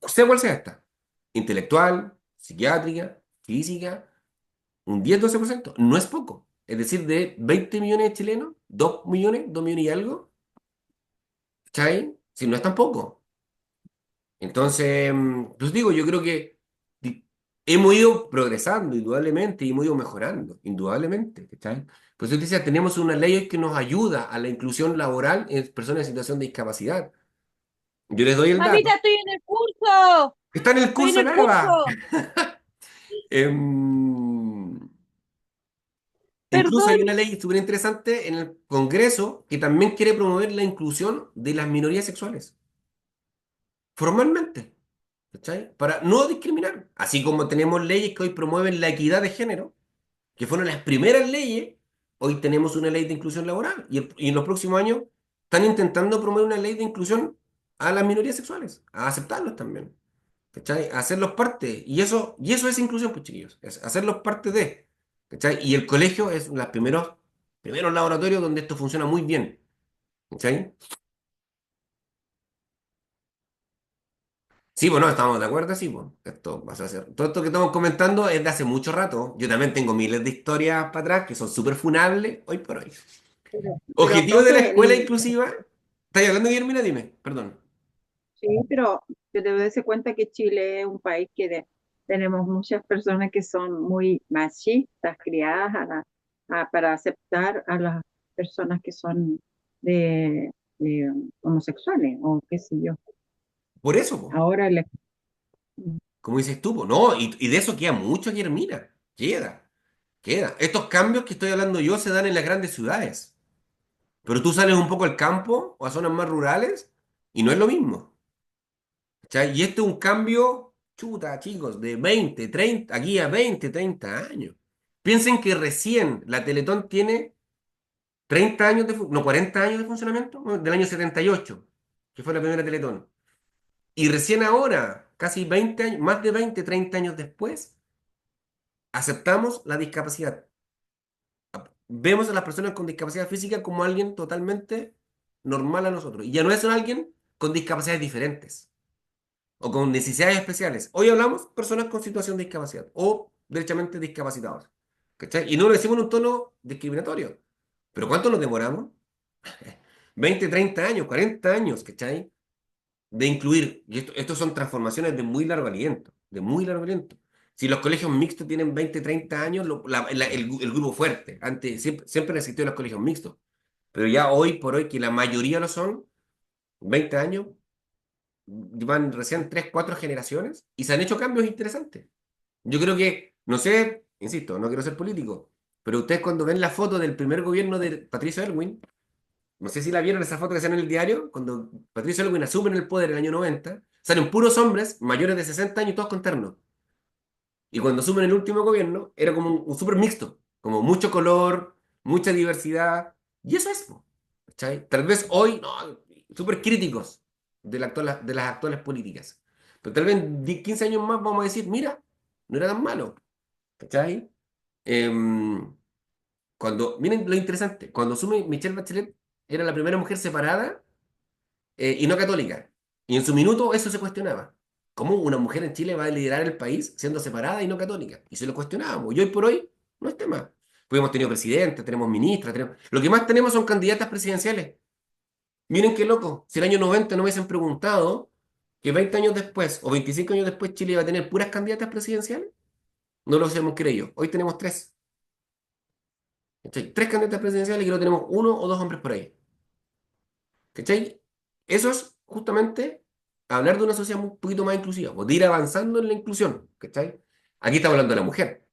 sea cual sea esta. intelectual, psiquiátrica, física, un 10-12%. No es poco. Es decir, de 20 millones de chilenos, 2 millones, 2 millones y algo, ¿cachai? Si no es tampoco. Entonces, pues digo, yo creo que di- hemos ido progresando, indudablemente, y hemos ido mejorando, indudablemente, ¿cachai? Pues yo te decía, tenemos una ley que nos ayuda a la inclusión laboral en personas en situación de discapacidad. Yo les doy el Mamita, dato. estoy en el curso. Está en el Estoy en curso el la Eva. curso. Em, Incluso Perdón. hay una ley súper interesante en el Congreso que también quiere promover la inclusión de las minorías sexuales, formalmente, ¿cachai? Para no discriminar. Así como tenemos leyes que hoy promueven la equidad de género, que fueron las primeras leyes, hoy tenemos una ley de inclusión laboral. Y en los próximos años están intentando promover una ley de inclusión a las minorías sexuales, a aceptarlos también, ¿cachai? A hacerlos parte. Y eso es inclusión, pues chiquillos, es hacerlos parte de, ¿cachai? Y el colegio es los primeros laboratorios donde esto funciona muy bien, ¿cachai? Sí, bueno, estamos de acuerdo, sí, pues. Esto va a ser. Todo esto que estamos comentando es de hace mucho rato. Yo también tengo miles de historias para atrás que son súper funables hoy por hoy. Pero, Objetivo de la profe, escuela inclusiva. ¿Estás hablando, Guillermina? Dime, perdón. sí, pero yo debo darse cuenta que Chile es un país tenemos muchas personas que son muy machistas, criadas para aceptar a las personas que son de, de homosexuales o qué sé yo. Por eso, po. Ahora Como dices tú, po. No, y de eso queda mucho, Guillermina. Queda. Estos cambios que estoy hablando yo se dan en las grandes ciudades. Pero tú sales un poco al campo o a zonas más rurales y no es lo mismo. ¿Cachai? Y este es un cambio, chuta, chicos, de 20, 30, aquí a 20, 30 años. Piensen que recién la Teletón tiene 30 años no, 40 años de funcionamiento, ¿no? Del año 78, que fue la primera Teletón. Y recién ahora, casi 20 años, más de 20, 30 años después, aceptamos la discapacidad. Vemos a las personas con discapacidad física como alguien totalmente normal a nosotros. Y ya no es alguien con discapacidades diferentes o con necesidades especiales. Hoy hablamos personas con situación de discapacidad o derechamente discapacitados. ¿Cachai? Y no lo decimos en un tono discriminatorio. ¿Pero cuánto nos demoramos? 20, 30 años, 40 años, ¿cachai? De incluir, y estos son transformaciones de muy largo aliento, de muy largo aliento. Si los colegios mixtos tienen 20, 30 años, el grupo fuerte, antes siempre han existido los colegios mixtos, pero ya hoy por hoy, que la mayoría lo son, 20 años, van recién 3 4 generaciones y se han hecho cambios interesantes. Yo creo que, no sé, insisto, no quiero ser político, pero ustedes cuando ven la foto del primer gobierno de Patricio Elwin, no sé si la vieron esa foto que sale en el diario, cuando Patricio Elwin asume en el poder en el año 90, salen puros hombres mayores de 60 años, todos con terno. Y cuando asumen el último gobierno, era como un súper mixto, como mucho color, mucha diversidad. Y eso es, po, ¿cachai? Tal vez hoy, no, súper críticos de las actuales políticas. Pero tal vez en 10, 15 años más vamos a decir, mira, no era tan malo, ¿cachai? Em, miren lo interesante, cuando asume Michelle Bachelet, era la primera mujer separada y no católica. Y en su minuto eso se cuestionaba. ¿Cómo una mujer en Chile va a liderar el país siendo separada y no católica? Y se lo cuestionábamos. Y hoy por hoy no es tema. Pues hemos tenido presidentes, tenemos ministras, lo que más tenemos son candidatas presidenciales. Miren qué loco. Si el año 90 no me hubiesen preguntado que 20 años después o 25 años después Chile iba a tener puras candidatas presidenciales, no lo hubiésemos creído. Hoy tenemos tres. ¿Cachai? Tres candidatas presidenciales y que no tenemos uno o dos hombres por ahí. ¿Cachai? Eso es justamente hablar de una sociedad un poquito más inclusiva, pues, de ir avanzando en la inclusión. ¿Cachai? Aquí estamos hablando de la mujer,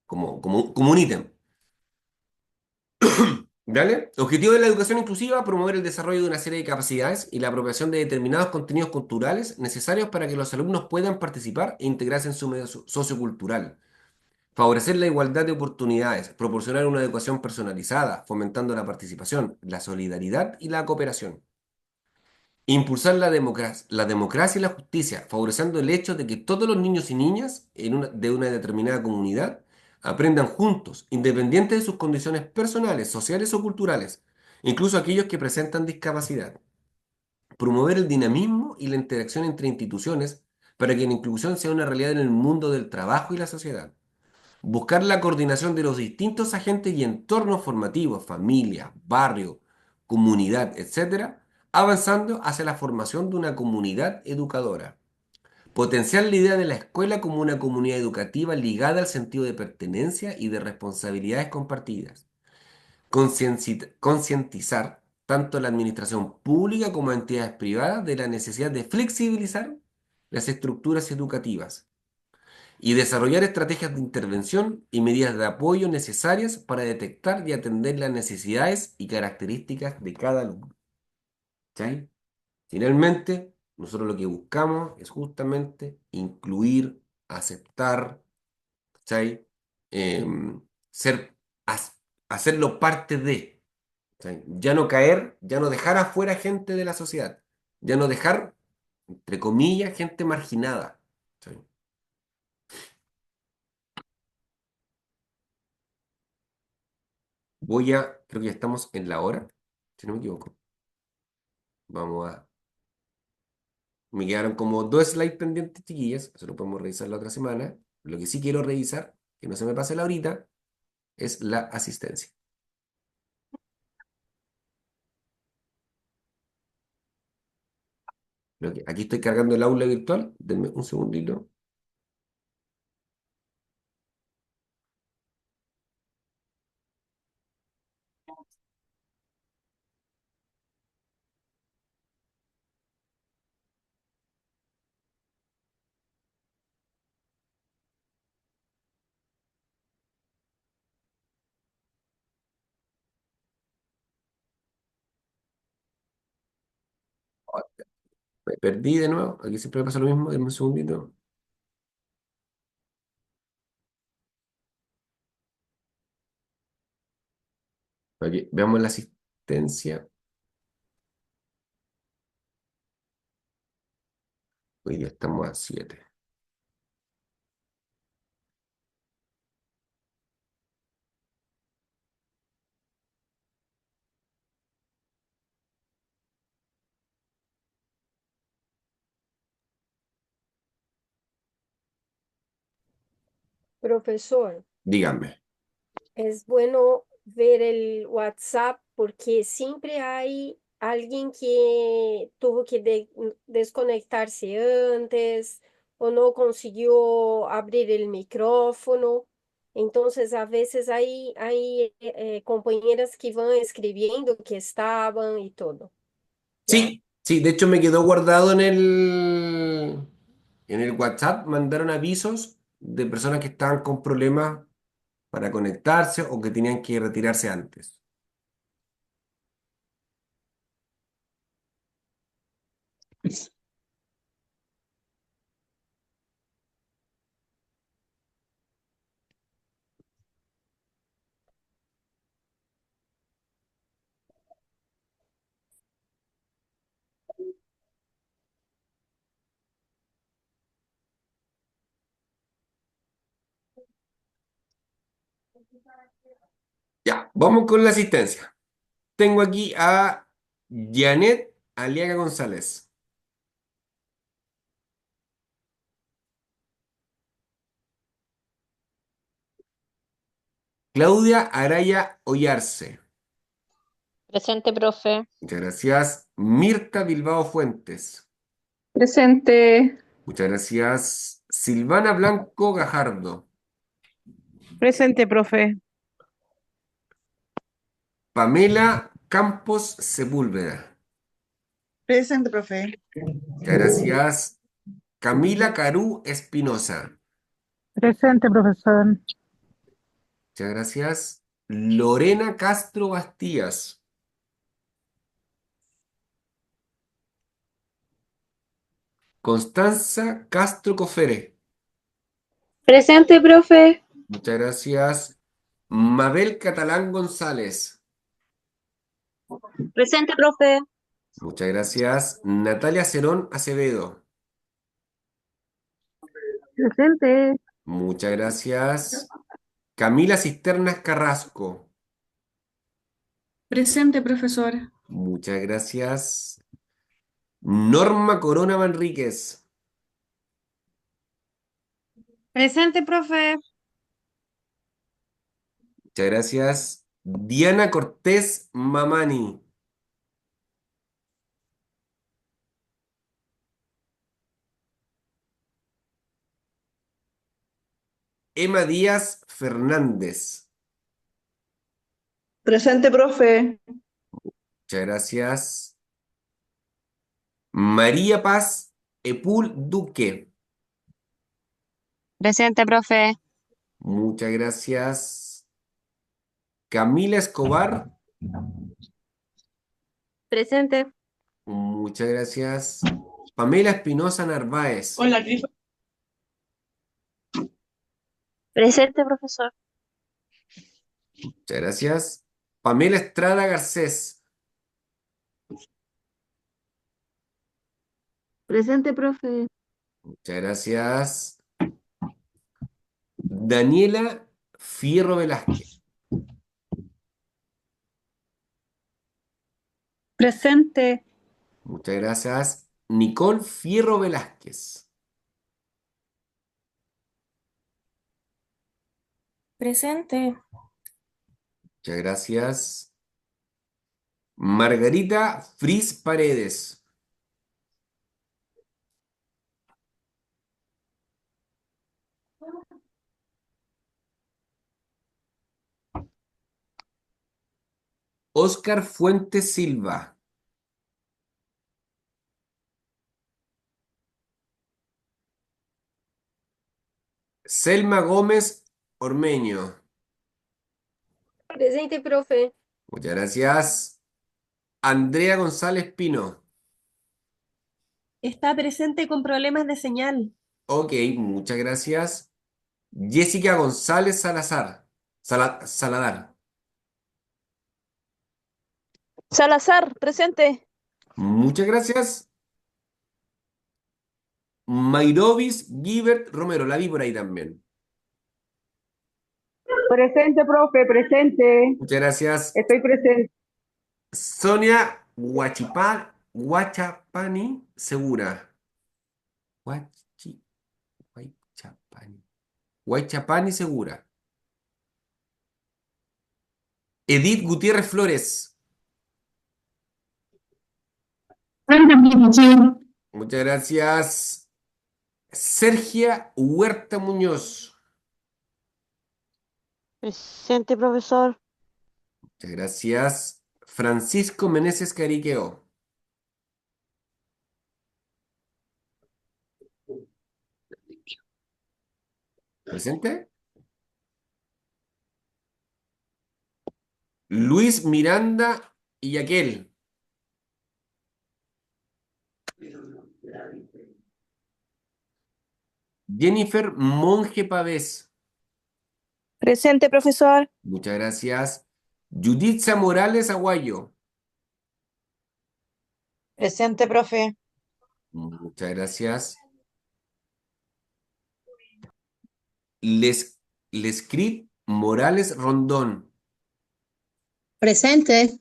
como un ítem. ¿Vale? Objetivo de la educación inclusiva, promover el desarrollo de una serie de capacidades y la apropiación de determinados contenidos culturales necesarios para que los alumnos puedan participar e integrarse en su medio sociocultural. Favorecer la igualdad de oportunidades, proporcionar una educación personalizada, fomentando la participación, la solidaridad y la cooperación. Impulsar la democracia y la justicia, favoreciendo el hecho de que todos los niños y niñas de una determinada comunidad aprendan juntos, independiente de sus condiciones personales, sociales o culturales, incluso aquellos que presentan discapacidad. Promover el dinamismo y la interacción entre instituciones para que la inclusión sea una realidad en el mundo del trabajo y la sociedad. Buscar la coordinación de los distintos agentes y entornos formativos, familia, barrio, comunidad, etcétera, avanzando hacia la formación de una comunidad educadora. Potenciar la idea de la escuela como una comunidad educativa ligada al sentido de pertenencia y de responsabilidades compartidas. Concientizar tanto a la administración pública como a entidades privadas de la necesidad de flexibilizar las estructuras educativas y desarrollar estrategias de intervención y medidas de apoyo necesarias para detectar y atender las necesidades y características de cada alumno. ¿Cachai? Finalmente, nosotros lo que buscamos es justamente incluir, aceptar, ¿cachai? Ser, hacerlo parte de, ¿cachai? Ya no caer, ya no dejar afuera gente de la sociedad, ya no dejar, entre comillas, gente marginada. ¿Cachai? Creo que ya estamos en la hora, si no me equivoco. Vamos a, me quedaron como dos slides pendientes, chiquillas, eso lo podemos revisar la otra semana. Lo que sí quiero revisar, que no se me pase la ahorita, es la asistencia. Aquí estoy cargando el aula virtual. Denme un segundito. Me perdí de nuevo. Aquí siempre me pasa lo mismo. Denme un segundito. Aquí, veamos la asistencia. Hoy día estamos a 7. Profesor, Díganme. es bueno ver el WhatsApp porque siempre hay alguien que tuvo que desconectarse antes o no consiguió abrir el micrófono. Entonces, a veces hay compañeras que van escribiendo que estaban y todo, ¿ya? Sí, sí, de hecho me quedó guardado en el WhatsApp. Mandaron avisos de personas que estaban con problemas para conectarse o que tenían que retirarse antes. Ya, vamos con la asistencia. Tengo aquí a Janet Aliaga González, Claudia Araya Ollarse. Presente, profe. Muchas gracias. Mirta Bilbao Fuentes. Presente. Muchas gracias. Silvana Blanco Gajardo. Presente, profe. Pamela Campos Sepúlveda. Presente, profe. Muchas gracias. Camila Carú Espinosa. Presente, profesor. Muchas gracias. Lorena Castro Bastías. Constanza Castro Cofere. Presente, profe. Muchas gracias. Mabel Catalán González. Presente, profe. Muchas gracias. Natalia Cerón Acevedo. Presente. Muchas gracias. Camila Cisternas Carrasco. Presente, profesor. Muchas gracias. Norma Corona Manríquez. Presente, profe. Muchas gracias. Diana Cortés Mamani. Emma Díaz Fernández. Presente, profe. Muchas gracias. María Paz Epul Duque. Presente, profe. Muchas gracias. Camila Escobar. Presente. Muchas gracias. Pamela Espinosa Narváez. Hola, Cris. Presente, profesor. Muchas gracias. Pamela Estrada Garcés. Presente, profe. Muchas gracias. Daniela Fierro Velázquez. Presente. Muchas gracias. Nicole Fierro Velázquez. Presente. Muchas gracias. Margarita Fris Paredes. Oscar Fuentes Silva. Selma Gómez Ormeño. Presente, profe. Muchas gracias. Andrea González Pino. Está presente con problemas de señal. Ok, muchas gracias. Jessica González Salazar. Saladar. Salazar, presente. Muchas gracias. Mairovis Gibert Romero. La vi por ahí también. Presente, profe, presente. Muchas gracias. Estoy presente. Sonia Guachapani Segura. Guachapani. Guachapani Segura. Edith Gutiérrez Flores. Muchas gracias. Sergia Huerta Muñoz. Presente, profesor. Muchas gracias. Francisco Meneses Cariqueo. ¿Presente? Luis Miranda y Yaquel. Jennifer Monje Pavés. Presente, profesor. Muchas gracias. Juditza Morales Aguayo. Presente, profe. Muchas gracias. Lescrit Morales Rondón. Presente.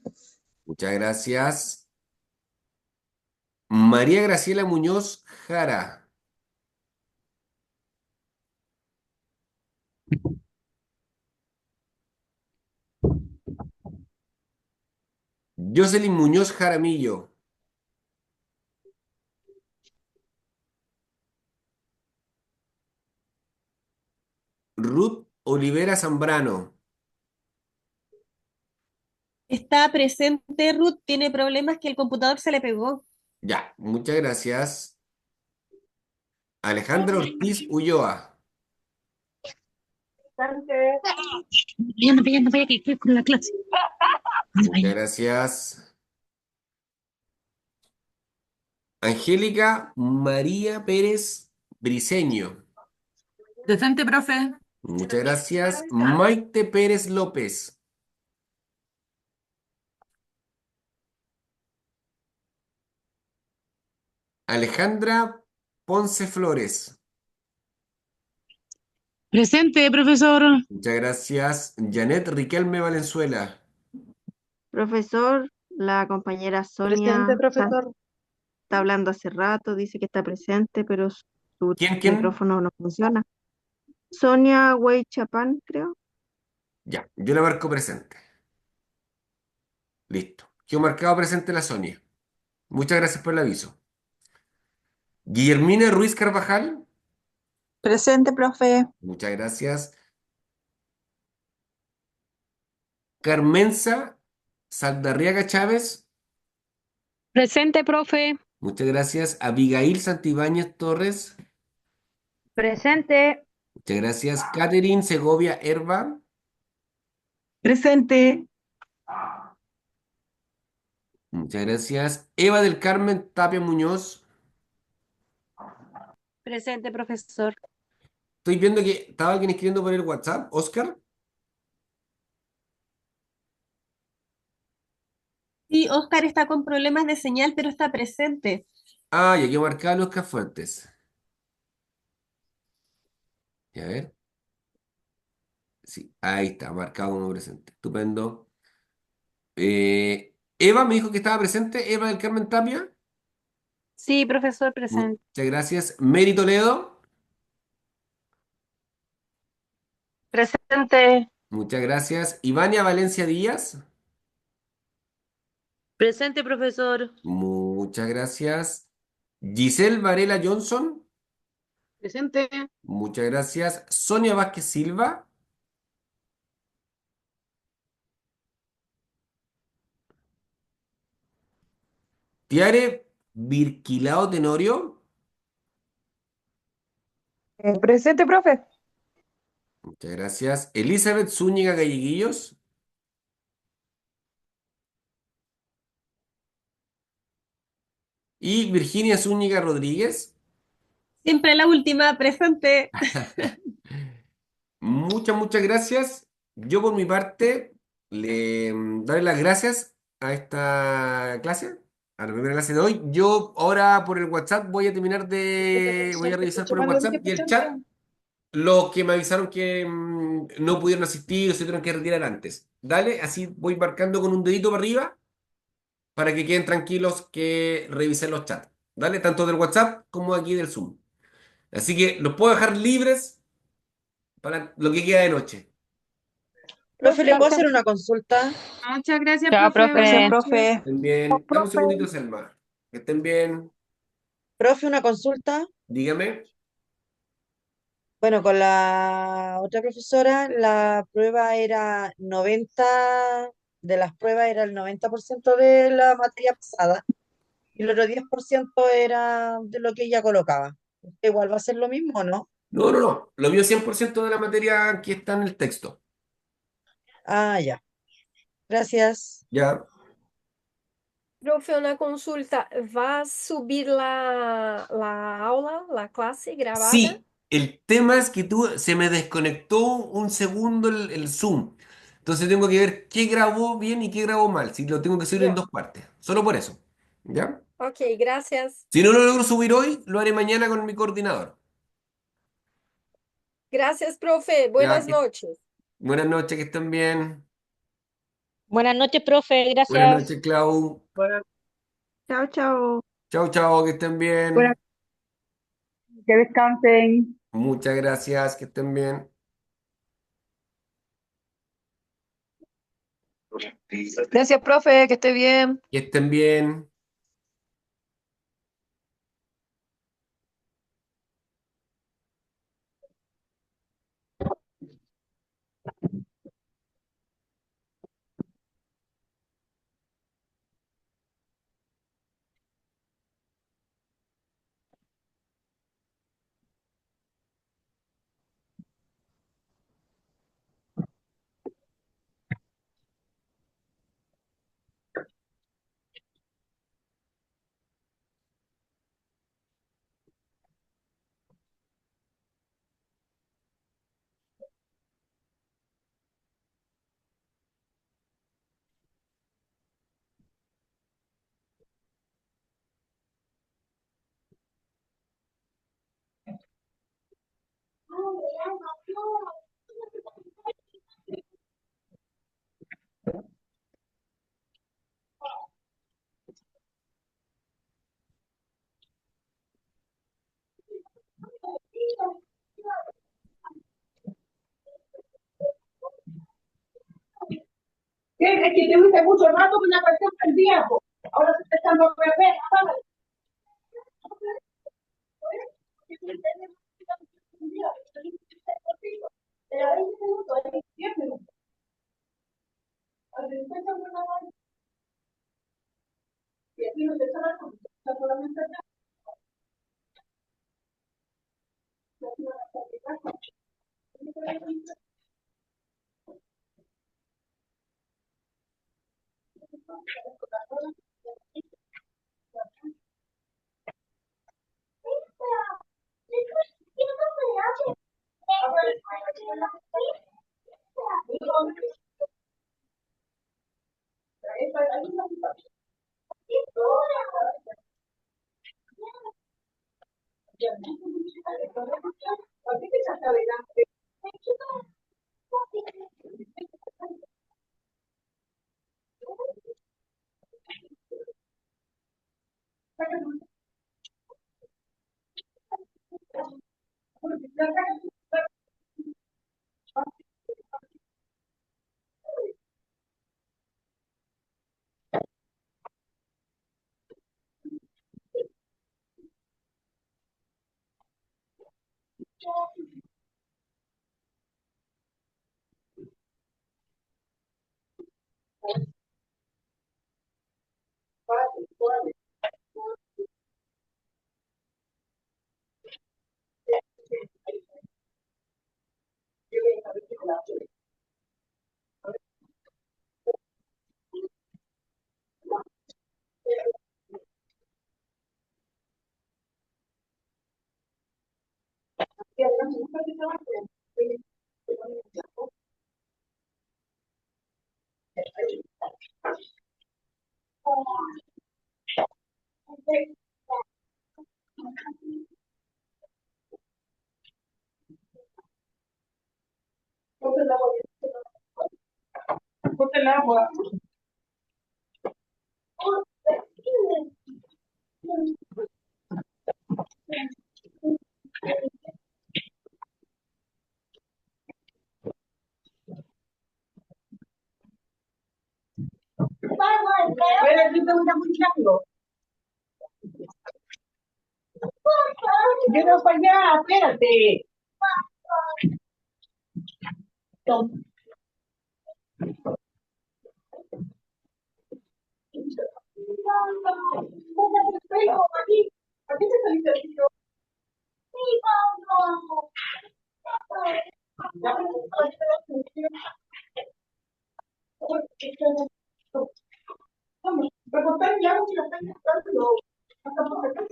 Muchas gracias. María Graciela Muñoz Jara. Jocelyn Muñoz Jaramillo. Ruth Olivera Zambrano. Está presente, Ruth. Tiene problemas que el computador se le pegó. Ya, muchas gracias. Alejandra Ortiz Ulloa. No vaya, que estoy con la clase. Muchas gracias. Angélica María Pérez Briceño. Presente, profe. Muchas gracias. Maite Pérez López. Alejandra Ponce Flores. Presente, profesor. Muchas gracias. Janet Riquelme Valenzuela. Profesor, la compañera Sonia Presente, profesor. está hablando hace rato, dice que está presente, pero su ¿Quién? micrófono no funciona. Sonia Wei Chapán, creo. Ya, yo le marco presente. Listo. Quedó marcado presente la Sonia. Muchas gracias por el aviso. Guillermina Ruiz Carvajal. Presente, profe. Muchas gracias. Carmenza Saldarriaga Chávez. Presente, profe. Muchas gracias. Abigail Santibáñez Torres. Presente. Muchas gracias. Catherine Segovia Herba. Presente. Muchas gracias. Eva del Carmen Tapia Muñoz. Presente, profesor. Estoy viendo que estaba alguien escribiendo por el WhatsApp. Oscar. Sí, Oscar está con problemas de señal, pero está presente. Ah, y aquí marcado Oscar Fuentes. Y a ver. Sí, ahí está, marcado como presente. Estupendo. Eva me dijo que estaba presente. Eva del Carmen Tapia. Sí, profesor, presente. Muchas gracias. Mary Toledo. Presente. Muchas gracias. Ivania Valencia Díaz. Presente, profesor. Muchas gracias. Giselle Varela Johnson. Presente. Muchas gracias. Sonia Vázquez Silva. Tiare Virquilao Tenorio. Presente, profe. Muchas gracias. Elizabeth Zúñiga Galleguillos. Y Virginia Zúñiga Rodríguez. Siempre la última, presente. Muchas gracias. Yo por mi parte le daré las gracias a esta clase, a la primera clase de hoy. Yo ahora por el WhatsApp voy a revisar por el WhatsApp y el chat los que me avisaron que no pudieron asistir o se tuvieron que retirar antes. Dale, así voy marcando con un dedito para arriba para que queden tranquilos que revisen los chats. Dale, tanto del WhatsApp como aquí del Zoom. Así que los puedo dejar libres para lo que queda de noche. Profe, ¿le puedo hacer una consulta? Muchas gracias, Chao, profe. profe. Buenas Gracias, noches. profe. Estén bien. Dame un segundito, Selma. Que estén bien. Profe, una consulta. Dígame. Bueno, con la otra profesora, la prueba era 90, de las pruebas era el 90% de la materia pasada y el otro 10% era de lo que ella colocaba. Igual va a ser lo mismo, ¿no? No, no, no. Lo mío es 100% de la materia que está en el texto. Ah, ya. Gracias. Ya. Profe, una consulta. ¿Va a subir la aula, la clase grabada? Sí, el tema es que se me desconectó un segundo el Zoom. Entonces tengo que ver qué grabó bien y qué grabó mal. Si lo tengo que subir en Ya. dos partes. Solo por eso. ¿Ya? Ok, gracias. Si no lo logro subir hoy, lo haré mañana con mi coordinador. Gracias, profe. Ya, Buenas noches. buenas noches, que estén bien. Buenas noches, profe, Buenas gracias. noches, Clau. Chao, chao. Chao, que estén Bueno, bien. que descansen. Muchas gracias, que estén bien. Gracias, profe, que esté bien. Que estén bien. Es que tuviste mucho rato con la cuestión prendida, po. Ahora se está echando a perder. Apágala. Era 20 minutos, 10 minutos. Y aquí no se echa la cosa, está solamente acá. Ponte el agua. Ven aquí, te voy a escuchando. Lleva para allá, espérate. Toma. Aquí te saliste el tiro. Vamos, recortar el agua y la están gastando. Hasta por acá.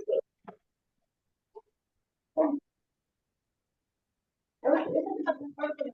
A ver, esa es la parte